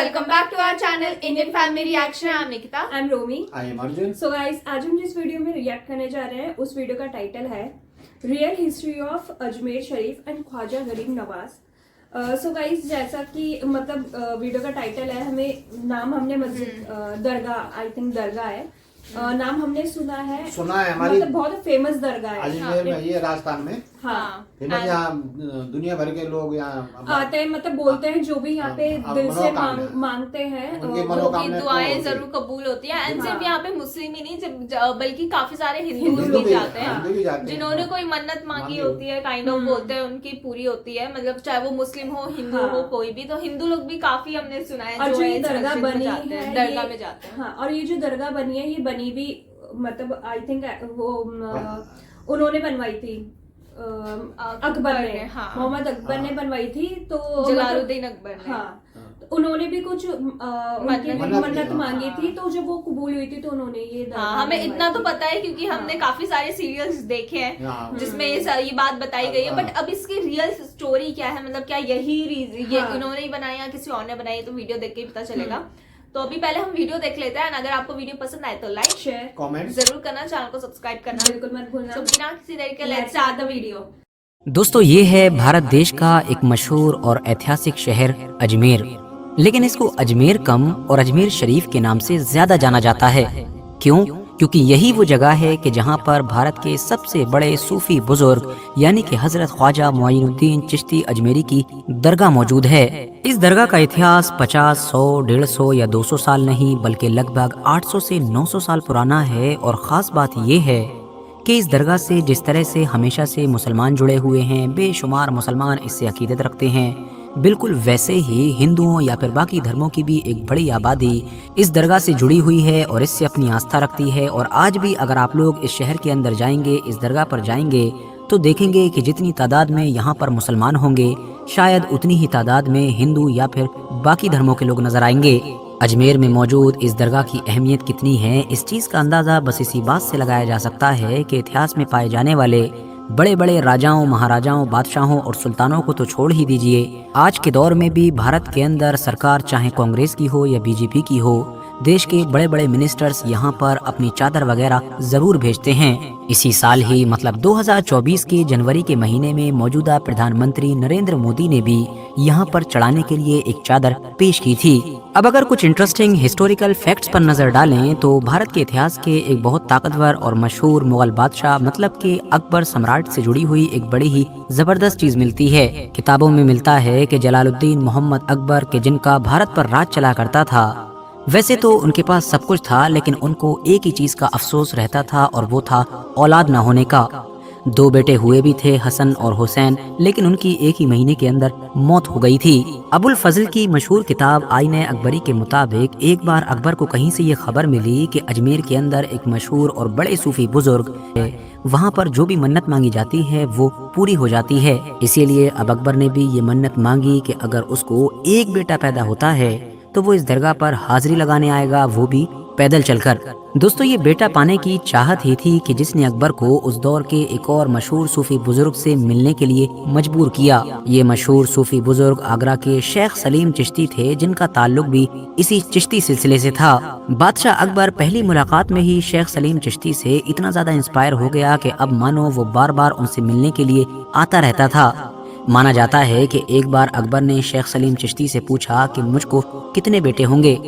welcome back to our channel Indian Family Reaction. I'm Nikita. I'm Romi. I am Arjun. So guys, आज हम जिस video में react करने जा रहे हैं उस वीडियो का टाइटल है real history of Ajmer Sharif and Khwaja Garib Nawaz. So guys, जैसा कि मतलब वीडियो का टाइटल है, हमें नाम हमने मस्जिद दरगाह, आई थिंक दरगाह है, नाम हमने सुना है हमारी मतलब बहुत फेमस दरगाह है अजमेर में, ये राजस्थान में। हाँ, यहाँ दुनिया भर के लोग यहाँ आते हैं, मतलब बोलते हैं जो भी यहाँ पे दिल से मांगते हैं उनकी दुआएं जरूर कबूल होती है। एंड सिर्फ यहाँ पे मुस्लिम ही नहीं बल्कि काफी सारे हिंदू भी जाते हैं जिन्होंने कोई मन्नत मांगी होती है, काइंड ऑफ बोलते हैं उनकी पूरी होती है। मतलब चाहे वो मुस्लिम हो, हिंदू हो, कोई भी, तो हिंदू लोग भी काफी हमने सुना है और जो ये दरगाह बनी है, दरगाह में जाते हैं। हाँ, और ये जो दरगाह बनी है, ये बनी भी मतलब आई थिंक वो उन्होंने बनवाई थी अकबर ने, मोहम्मद अकबर ने बनवाई थी। तो जलालुद्दीन अकबर ने, हाँ, तो उन्होंने भी कुछ मन्नत मांगी थी, तो जब वो कबूल हुई थी तो उन्होंने ये हमें इतना तो पता है क्योंकि हमने काफी सारे सीरियल्स देखे हैं जिसमें ये बात बताई गई है। बट अब इसकी रियल स्टोरी क्या है, मतलब क्या यही ये इन्होंने ही बनाई या किसी और ने बनाई, तो वीडियो देख के पता चलेगा। तो अभी पहले हम वीडियो देख लेते हैं। अगर आपको वीडियो पसंद आए तो लाइक शेयर कमेंट जरूर करना, चैनल को सब्सक्राइब करना बिल्कुल मत भूलना। तो बिना किसी देर के लेट्स स्टार्ट द वीडियो। दोस्तों, ये है भारत देश का एक मशहूर और ऐतिहासिक शहर अजमेर, लेकिन इसको अजमेर कम और अजमेर शरीफ के नाम से ज्यादा जाना जाता है। क्यों? क्योंकि यही वो जगह है कि जहाँ पर भारत के सबसे बड़े सूफी बुजुर्ग यानी कि हजरत ख्वाजा मुइनुद्दीन चिश्ती अजमेरी की दरगाह मौजूद है। इस दरगाह का इतिहास 50, 100, 150 या 200 साल नहीं बल्कि लगभग 800 से 900 साल पुराना है। और ख़ास बात ये है कि इस दरगाह से जिस तरह से हमेशा से मुसलमान जुड़े हुए हैं, बेशुमार मुसलमान इससे अकीदत रखते हैं, बिल्कुल वैसे ही हिंदुओं या फिर बाकी धर्मों की भी एक बड़ी आबादी इस दरगाह से जुड़ी हुई है और इससे अपनी आस्था रखती है। और आज भी अगर आप लोग इस शहर के अंदर जाएंगे, इस दरगाह पर जाएंगे, तो देखेंगे कि जितनी तादाद में यहाँ पर मुसलमान होंगे, शायद उतनी ही तादाद में हिंदू या फिर बाकी धर्मों के लोग नजर आएंगे। अजमेर में मौजूद इस दरगाह की अहमियत कितनी है, इस चीज़ का अंदाज़ा बस इसी बात से लगाया जा सकता है कि इतिहास में पाए जाने वाले बड़े बड़े राजाओं, महाराजाओं, बादशाहों और सुल्तानों को तो छोड़ ही दीजिए, आज के दौर में भी भारत के अंदर सरकार चाहे कांग्रेस की हो या बीजेपी की हो, देश के बड़े बड़े मिनिस्टर्स यहाँ पर अपनी चादर वगैरह जरूर भेजते हैं। इसी साल ही मतलब 2024 के जनवरी के महीने में मौजूदा प्रधानमंत्री नरेंद्र मोदी ने भी यहाँ पर चढ़ाने के लिए एक चादर पेश की थी। अब अगर कुछ इंटरेस्टिंग हिस्टोरिकल फैक्ट्स पर नजर डालें तो भारत के इतिहास के एक बहुत ताकतवर और मशहूर मुगल बादशाह मतलब के अकबर सम्राट से जुड़ी हुई एक बड़ी ही जबरदस्त चीज मिलती है। किताबों में मिलता है कि जलालुद्दीन मोहम्मद अकबर के जिनका भारत पर राज चला करता था, वैसे तो उनके पास सब कुछ था, लेकिन उनको एक ही चीज का अफसोस रहता था और वो था औलाद न होने का। 2 बेटे हुए भी थे, हसन और हुसैन, लेकिन उनकी एक ही महीने के अंदर मौत हो गई थी। अबुल फजल की मशहूर किताब आईने अकबरी के मुताबिक एक बार अकबर को कहीं से ये खबर मिली कि अजमेर के अंदर एक मशहूर और बड़े सूफी बुजुर्ग है, वहाँ पर जो भी मन्नत मांगी जाती है वो पूरी हो जाती है। इसीलिए अब अकबर ने भी ये मन्नत मांगी कि अगर उसको एक बेटा पैदा होता है तो वो इस दरगाह पर हाजिरी लगाने आएगा, वो भी पैदल चलकर। दोस्तों, ये बेटा पाने की चाहत ही थी कि जिसने अकबर को उस दौर के एक और मशहूर सूफी बुजुर्ग से मिलने के लिए मजबूर किया। ये मशहूर सूफी बुजुर्ग आगरा के शेख सलीम चिश्ती थे, जिनका ताल्लुक भी इसी चिश्ती सिलसिले से था। बादशाह अकबर पहली मुलाकात में ही शेख सलीम चिश्ती से इतना ज्यादा इंस्पायर हो गया कि अब मानो वो बार बार उनसे मिलने के लिए आता रहता था। माना जाता है कि एक बार अकबर ने शेख सलीम चिश्ती से पूछा कि मुझको कितने बेटे होंगे।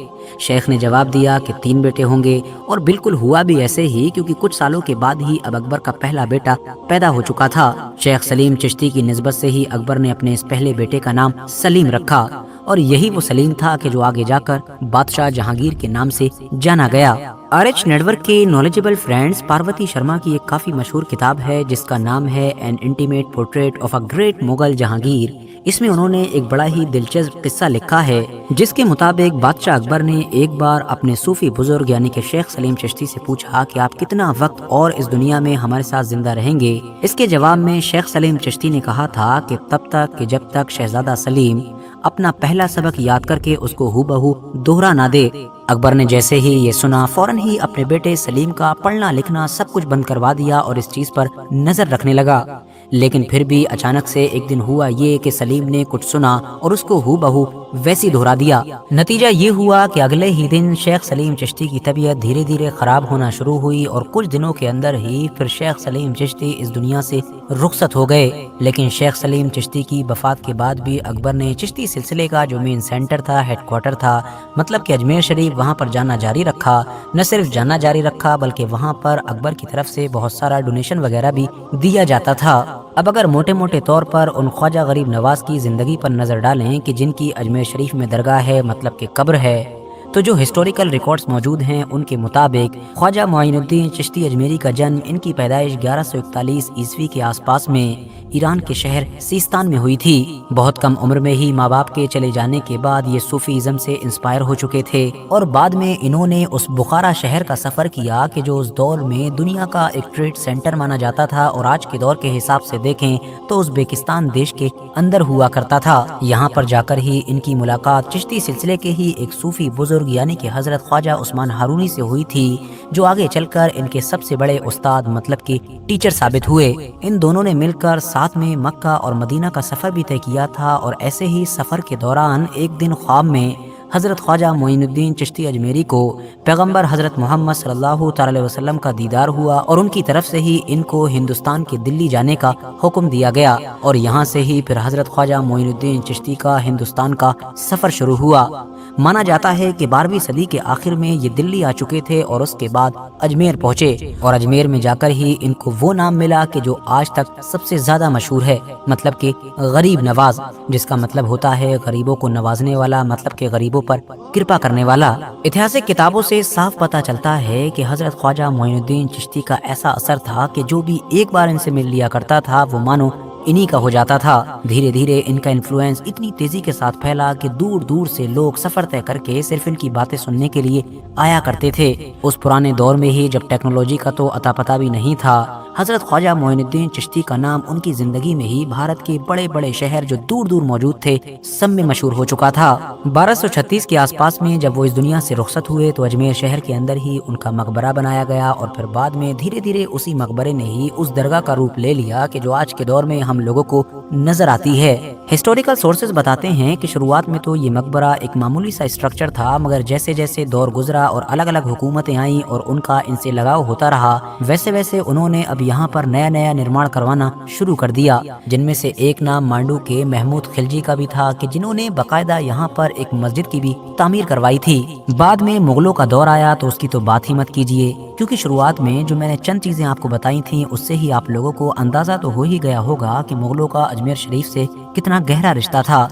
शेख ने जवाब दिया कि 3 बेटे होंगे, और बिल्कुल हुआ भी ऐसे ही, क्योंकि कुछ सालों के बाद ही अब अकबर का पहला बेटा पैदा हो चुका था। शेख सलीम चिश्ती की निस्बत से ही अकबर ने अपने इस पहले बेटे का नाम सलीम रखा, और यही वो सलीम था कि जो आगे जाकर बादशाह जहांगीर के नाम से जाना गया। RH नेटवर्क के नॉलेजेबल फ्रेंड्स पार्वती शर्मा की एक काफी मशहूर किताब है जिसका नाम है N intimate portrait of a great Mughal Jahangir. इसमें उन्होंने एक बड़ा ही दिलचस्प किस्सा लिखा है, जिसके मुताबिक बादशाह अकबर ने एक बार अपने सूफी बुजुर्ग यानी कि शेख सलीम चिश्ती से पूछा कि आप कितना वक्त और इस दुनिया में हमारे साथ जिंदा रहेंगे। इसके जवाब में शेख सलीम चिश्ती ने कहा था कि तब तक कि जब तक शहजादा सलीम अपना पहला सबक याद करके उसको हूबहू दोहरा ना दे। अकबर ने जैसे ही ये सुना, फौरन ही अपने बेटे सलीम का पढ़ना लिखना सब कुछ बंद करवा दिया और इस चीज पर नजर रखने लगा। لیکن پھر بھی اچانک سے ایک دن ہوا یہ کہ سلیم نے کچھ سنا اور اس کو ہو بہو ویسی دہرا دیا۔ نتیجہ یہ ہوا کہ اگلے ہی دن شیخ سلیم چشتی کی طبیعت دھیرے دھیرے خراب ہونا شروع ہوئی اور کچھ دنوں کے اندر ہی پھر شیخ سلیم چشتی اس دنیا سے رخصت ہو گئے۔ لیکن شیخ سلیم چشتی کی وفات کے بعد بھی اکبر نے چشتی سلسلے کا جو مین سینٹر تھا، ہیڈ کوارٹر تھا، مطلب کہ اجمیر شریف، وہاں پر جانا جاری رکھا۔ نہ صرف جانا جاری رکھا بلکہ وہاں پر اکبر کی طرف سے بہت سارا ڈونیشن وغیرہ بھی دیا جاتا تھا۔ اب اگر موٹے موٹے طور پر ان خواجہ غریب نواز کی زندگی پر نظر ڈالیں کہ جن کی اجمیر شریف میں درگاہ ہے، مطلب کہ قبر ہے، تو جو ہسٹوریکل ریکارڈز موجود ہیں ان کے مطابق خواجہ معین الدین چشتی اجمیری کا جنم، ان کی پیدائش 1141 عیسوی کے آس پاس میں ایران کے شہر سیستان میں ہوئی تھی۔ بہت کم عمر میں ہی ماں باپ کے چلے جانے کے بعد یہ صوفی ازم سے انسپائر ہو چکے تھے اور بعد میں انہوں نے اس بخارا شہر کا سفر کیا کہ جو اس دور میں دنیا کا ایک ٹریڈ سینٹر مانا جاتا تھا اور آج کے دور کے حساب سے دیکھیں تو ازبیکستان دیش کے اندر ہوا کرتا تھا۔ یہاں پر جا کر ہی ان کی ملاقات چشتی سلسلے کے ہی ایک صوفی بزرگ یعنی کہ حضرت خواجہ عثمان ہارونی سے ہوئی تھی، جو آگے چل کر ان کے سب سے بڑے استاد مطلب کہ ٹیچر ثابت ہوئے۔ ان دونوں نے مل کر ساتھ میں مکہ اور مدینہ کا سفر بھی طے کیا تھا اور ایسے ہی سفر کے دوران ایک دن خواب میں حضرت خواجہ معین الدین چشتی اجمیری کو پیغمبر حضرت محمد صلی اللہ تعالی وسلم کا دیدار ہوا اور ان کی طرف سے ہی ان کو ہندوستان کے دلی جانے کا حکم دیا گیا اور یہاں سے ہی پھر حضرت خواجہ معین الدین چشتی کا ہندوستان کا سفر شروع ہوا۔ مانا جاتا ہے کہ 12ویں صدی کے آخر میں یہ دلی آ چکے تھے اور اس کے بعد اجمیر پہنچے اور اجمیر میں جا کر ہی ان کو وہ نام ملا کہ جو آج تک سب سے زیادہ مشہور ہے، مطلب کہ غریب نواز، جس کا مطلب ہوتا ہے غریبوں کو نوازنے والا، مطلب کہ غریبوں پر کرپا کرنے والا۔ اتہاسک کتابوں سے صاف پتہ چلتا ہے کہ حضرت خواجہ معین الدین چشتی کا ایسا اثر تھا کہ جو بھی ایک بار ان سے مل لیا کرتا تھا وہ مانو انہی کا ہو جاتا تھا۔ دھیرے دھیرے ان کا انفلوئنس اتنی تیزی کے ساتھ پھیلا کہ دور دور سے لوگ سفر طے کر کے صرف ان کی باتیں سننے کے لیے آیا کرتے تھے۔ اس پرانے دور میں ہی جب ٹیکنالوجی کا تو اتا پتہ بھی نہیں تھا، حضرت خواجہ معین الدین چشتی کا نام ان کی زندگی میں ہی بھارت کے بڑے بڑے شہر جو دور دور موجود تھے سب میں مشہور ہو چکا تھا۔ 1236 کے آس پاس میں جب وہ اس دنیا سے رخصت ہوئے تو اجمیر شہر کے اندر ہی ان کا مقبرہ بنایا گیا اور پھر بعد میں دھیرے دھیرے اسی مقبرے نے ہی اس درگاہ کا روپ لے لیا کہ جو آج کے دور میں ہم لوگوں کو نظر آتی ہے۔ ہسٹوریکل سورسز بتاتے ہیں کہ شروعات میں تو یہ مقبرہ ایک معمولی سا اسٹرکچر تھا، مگر جیسے جیسے دور گزرا اور الگ الگ حکومتیں آئیں اور ان کا ان سے لگاؤ ہوتا رہا، ویسے ویسے انہوں نے اب یہاں پر نیا نیا نرمان کروانا شروع کر دیا، جن میں سے ایک نام مانڈو کے محمود خلجی کا بھی تھا کہ جنہوں نے باقاعدہ یہاں پر ایک مسجد کی بھی تعمیر کروائی تھی۔ بعد میں مغلوں کا دور آیا تو اس کی تو بات ہی مت کیجیے، کیونکہ شروعات میں جو میں نے چند چیزیں آپ کو بتائی تھیں اس سے ہی آپ لوگوں کو اندازہ تو ہو ہی گیا ہوگا کہ مغلوں کا اجمیر شریف سے کتنا گہرا رشتہ تھا۔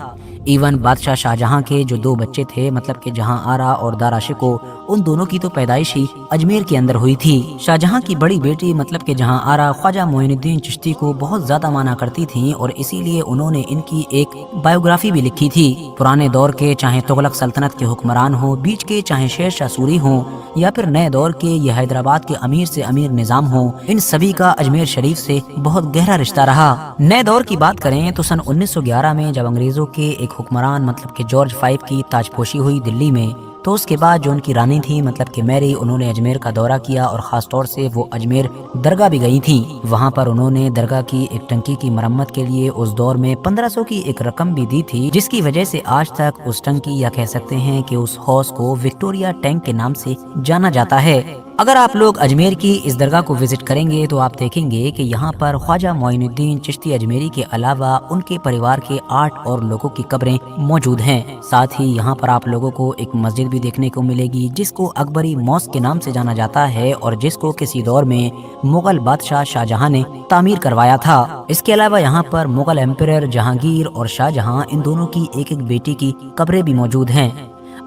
ایون بادشاہ شاہجہاں کے جو 2 بچے تھے، مطلب کہ جہاں آرا اور دارا شکو، ان دونوں کی تو پیدائش ہی اجمیر کے اندر ہوئی تھی۔ شاہجہاں کی بڑی بیٹی مطلب کہ جہاں آرا خواجہ معین الدین چشتی کو بہت زیادہ مانا کرتی تھیں اور اسی لیے انہوں نے ان کی ایک بایوگرافی بھی لکھی تھی۔ پرانے دور کے چاہے تغلق سلطنت کے حکمران ہوں، بیچ کے چاہے شیر شاہ سوری ہوں یا پھر نئے دور کے یہ حیدرآباد کے امیر سے امیر نظام ہوں، ان سبھی کا اجمیر شریف سے بہت گہرا رشتہ رہا۔ نئے دور کی بات کریں تو سن 1911 میں جب انگریزوں کے ایک حکمران مطلب کہ جارج 5 کی تاج پوشی ہوئی دلی میں، تو اس کے بعد جو ان کی رانی تھی مطلب کہ میری، انہوں نے اجمیر کا دورہ کیا اور خاص طور سے وہ اجمیر درگاہ بھی گئی تھیں۔ وہاں پر انہوں نے درگاہ کی ایک ٹنکی کی مرمت کے لیے اس دور میں 1500 کی ایک رقم بھی دی تھی، جس کی وجہ سے آج تک اس ٹنکی یا کہہ سکتے ہیں کہ اس حوض کو وکٹوریا ٹینک کے نام سے جانا جاتا ہے۔ اگر آپ لوگ اجمیر کی اس درگاہ کو وزٹ کریں گے تو آپ دیکھیں گے کہ یہاں پر خواجہ معین الدین چشتی اجمیری کے علاوہ ان کے پریوار کے 8 اور لوگوں کی قبریں موجود ہیں۔ ساتھ ہی یہاں پر آپ لوگوں کو ایک مسجد بھی دیکھنے کو ملے گی جس کو اکبری موسک کے نام سے جانا جاتا ہے اور جس کو کسی دور میں مغل بادشاہ شاہجہاں نے تعمیر کروایا تھا۔ اس کے علاوہ یہاں پر مغل ایمپرر جہانگیر اور شاہجہاں ان دونوں کی ایک ایک بیٹی کی قبریں بھی موجود ہیں۔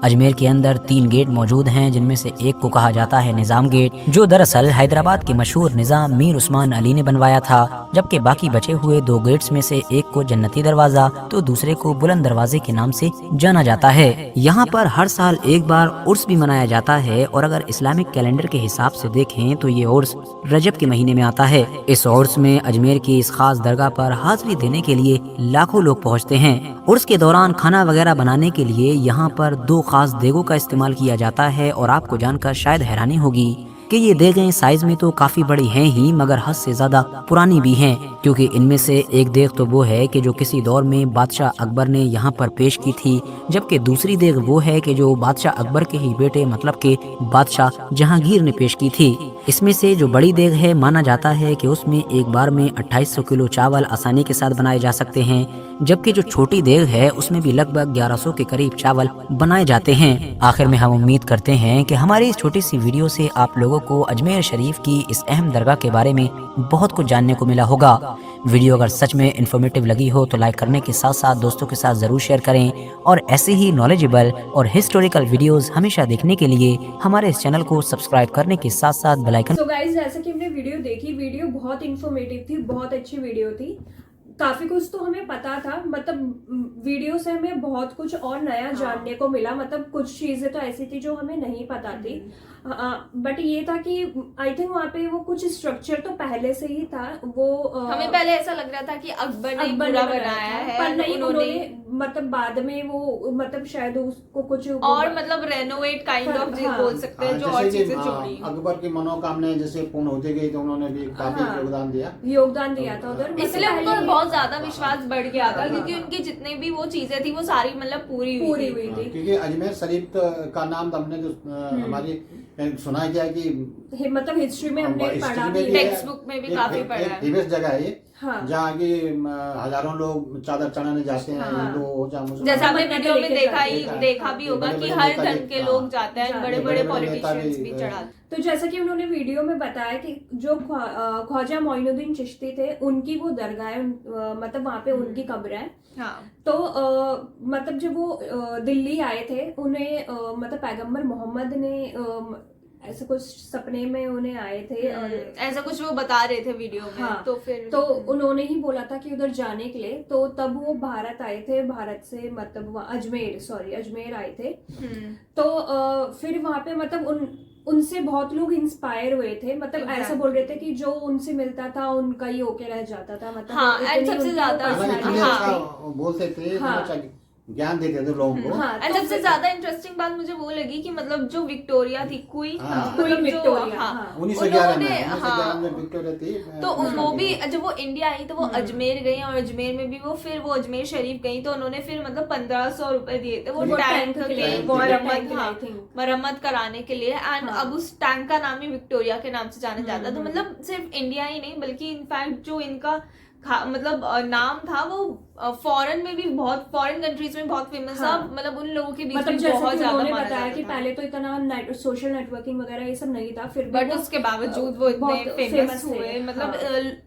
اجمیر کے اندر 3 گیٹ موجود ہیں، جن میں سے ایک کو کہا جاتا ہے نظام گیٹ، جو دراصل حیدرآباد کے مشہور نظام میر عثمان علی نے بنوایا تھا، جبکہ باقی بچے ہوئے 2 گیٹس میں سے ایک کو جنتی دروازہ تو دوسرے کو بلند دروازے کے نام سے جانا جاتا ہے۔ یہاں پر ہر سال ایک بار عرس بھی منایا جاتا ہے اور اگر اسلامک کیلنڈر کے حساب سے دیکھیں تو یہ عرس رجب کے مہینے میں آتا ہے۔ اس عرس میں اجمیر کی اس خاص درگاہ پر حاضری دینے کے لیے لاکھوں لوگ پہنچتے ہیں۔ عرس کے دوران کھانا وغیرہ بنانے کے لیے یہاں پر 2 خاص دیگوں کا استعمال کیا جاتا ہے اور آپ کو جان کر شاید حیرانی ہوگی کہ یہ देगें साइज में तो काफी बड़ी हैं ही मगर हद से ज्यादा पुरानी भी हैं, क्योंकि इनमें से एक देग तो वो है कि जो किसी दौर में बादशाह अकबर ने यहाँ पर पेश की थी, जबकि दूसरी देग वो है कि जो बादशाह अकबर के ही बेटे मतलब के बादशाह जहांगीर ने पेश की थी। इसमें से जो बड़ी देग है माना जाता है कि उसमें एक बार में 2800 किलो चावल आसानी के साथ बनाए जा सकते हैं, जबकि जो छोटी देग है उसमें भी लगभग 1100 के करीब चावल बनाए जाते हैं। आखिर में हम उम्मीद करते हैं कि हमारी इस छोटी सी वीडियो से आप लोगों को अजमेर शरीफ की इस अहम दरगाह के बारे में बहुत कुछ जानने को मिला होगा। वीडियो अगर सच में इन्फॉर्मेटिव लगी हो तो लाइक करने के साथ साथ दोस्तों के साथ ज़रूर शेयर करें, और ऐसे ही नॉलेजेबल और हिस्टोरिकल वीडियोस हमेशा देखने के लिए हमारे इस चैनल को सब्सक्राइब करने के साथ साथ बेल आइकन। सो गाइस, जैसे कि हमने वीडियो देखी, वीडियो बहुत इन्फॉर्मेटिव थी, बहुत अच्छी वीडियो थी। काफी कुछ तो हमें पता था, मतलब वीडियो से हमें बहुत कुछ और नया जानने को मिला। मतलब कुछ चीजें तो ऐसी थी जो हमें नहीं पता थी, बट ये था कि आई थिंक वहाँ पे वो कुछ स्ट्रक्चर तो पहले से ही था। वो हमें पहले ऐसा लग रहा था कि अकबर ने पूरा बनाया है, पर नहीं, उन्होंने मतलब बाद में वो मतलब शायद उसको कुछ और मतलब रेनोवेट काइंड ऑफ बोल सकते हैं, जो और चीजें जोड़ी। अकबर की मनोकामनाएं जैसे पूर्ण होती गई तो उन्होंने भी काफी योगदान दिया था उधर, इसलिए उनको बहुत ज्यादा विश्वास बढ़ गया था, क्योंकि उनकी जितने भी वो चीजें थी वो सारी मतलब पूरी हुई थी। क्योंकि अजमेर शरीफ का नाम तो हमने जो हमारी सुना है क्या कि मतलब हिस्ट्री में हमने पढ़ा, टेक्स्ट बुक में भी काफी पढ़ा है। फेमस जगह है ये, हाँ। जहाँ की हजारों लोग चादर चढ़ाने जाते हैं, हिंदू जैसा आपने वीडियो में देखा भी होगा कि हर धर्म के लोग जाते हैं, बड़े बड़े पॉलिटिशियंस भी चढ़ाते। तो जैसा कि उन्होंने वीडियो में बताया कि जो ख्वाजा मोइनुद्दीन चिश्ती थे, उनकी वो दरगाह है, मतलब वहाँ पे उनकी कब्र है। हाँ। तो मतलब जब वो दिल्ली आए थे, उन्हें मतलब पैगंबर मोहम्मद ने ऐसे कुछ सपने में उन्हें आए थे, ऐसा कुछ वो बता रहे थे वीडियो में। हाँ, तो उन्होंने ही बोला था कि उधर जाने के लिए, तो तब वो भारत आए थे, भारत से मतलब अजमेर आए थे। तो फिर वहाँ पे मतलब उनसे बहुत लोग इंस्पायर हुए थे, मतलब ऐसा बोल रहे थे कि जो उनसे मिलता था उनका ही होके रह जाता था, मतलब हाँ, सबसे ज्यादा बोलते थे, ज्ञान देते थे लोगों को। हाँ, सबसे ज्यादा इंटरेस्टिंग बात मुझे वो लगी कि मतलब जो विक्टोरिया थी, क्वीन विक्टोरिया, तो वो भी जब वो इंडिया आई तो वो अजमेर गई, और अजमेर में भी वो फिर वो अजमेर शरीफ गई, तो उन्होंने फिर मतलब 1500 रुपए दिए थे वो टैंक के मरम्मत कराने के लिए। एंड अब उस टैंक का नाम ही विक्टोरिया के नाम से जाना जाता है। तो मतलब सिर्फ इंडिया ही नहीं बल्कि इनफैक्ट जो इनका मतलब नाम था वो फॉरेन में भी बहुत, फॉरेन कंट्रीज में बहुत फेमस था। मतलब उन लोगों के बीच मतलब में बहुत ज्यादा माना जाता था कि पहले तो इतना सोशल नेटवर्किंग वगैरह ये सब नहीं था, फिर बट उसके बावजूद वो इतने फेमस हुए। मतलब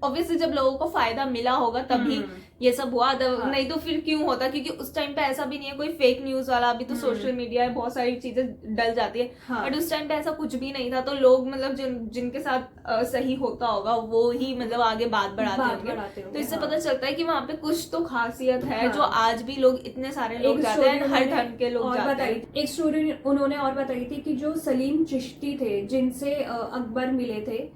ऑब्वियसली जब लोगों को फायदा मिला होगा तभी ये सब हुआ, नहीं तो फिर क्यों होता, क्योंकि उस टाइम पे ऐसा भी नहीं है कोई फेक न्यूज वाला। अभी तो सोशल मीडिया है, बहुत सारी चीजें डल जाती है, बट उस टाइम पे ऐसा कुछ भी नहीं था। तो लोग मतलब जिनके साथ सही होता होगा वो ही मतलब आगे बात बढ़ाते होंगे। तो इससे पता चलता है कि वहाँ पे कुछ तो खासियत है जो आज भी लोग, इतने सारे लोग जाते हैं, हर धर्म के लोग जाते हैं। एक स्टोरी उन्होंने और बताई थी कि जो सलीम चिश्ती थे, जिनसे अकबर मिले थे,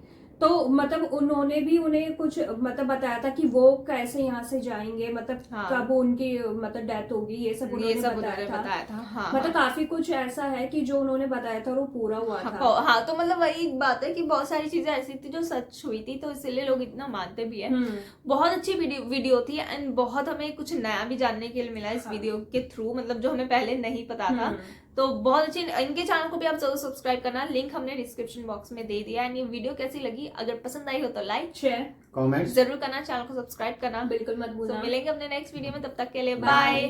तो मतलब उन्होंने भी उन्हें कुछ मतलब बताया था कि वो कैसे यहाँ से जाएंगे, मतलब कब उनकी मतलब डेथ होगी, ये सब उन्होंने बताया था। हाँ, मतलब काफी कुछ ऐसा है कि जो उन्होंने बताया था वो पूरा हुआ था। हाँ, तो मतलब वही बात है कि बहुत सारी चीजें ऐसी थी जो सच हुई थी, तो इसीलिए लोग इतना मानते भी है। बहुत अच्छी वीडियो थी, एंड बहुत हमें कुछ नया भी जानने के लिए मिला इस वीडियो के थ्रू, मतलब जो हमें पहले नहीं पता था। तो बहुत अच्छी, इनके चैनल को भी आप जरूर सब्सक्राइब करना, लिंक हमने डिस्क्रिप्शन बॉक्स में दे दिया। एंड ये वीडियो कैसी लगी, अगर पसंद आई हो तो लाइक शेयर कमेंट जरूर करना, चैनल को सब्सक्राइब करना बिल्कुल मत भूलना। तो मिलेंगे अपने नेक्स्ट वीडियो में, तब तक के लिए बाय।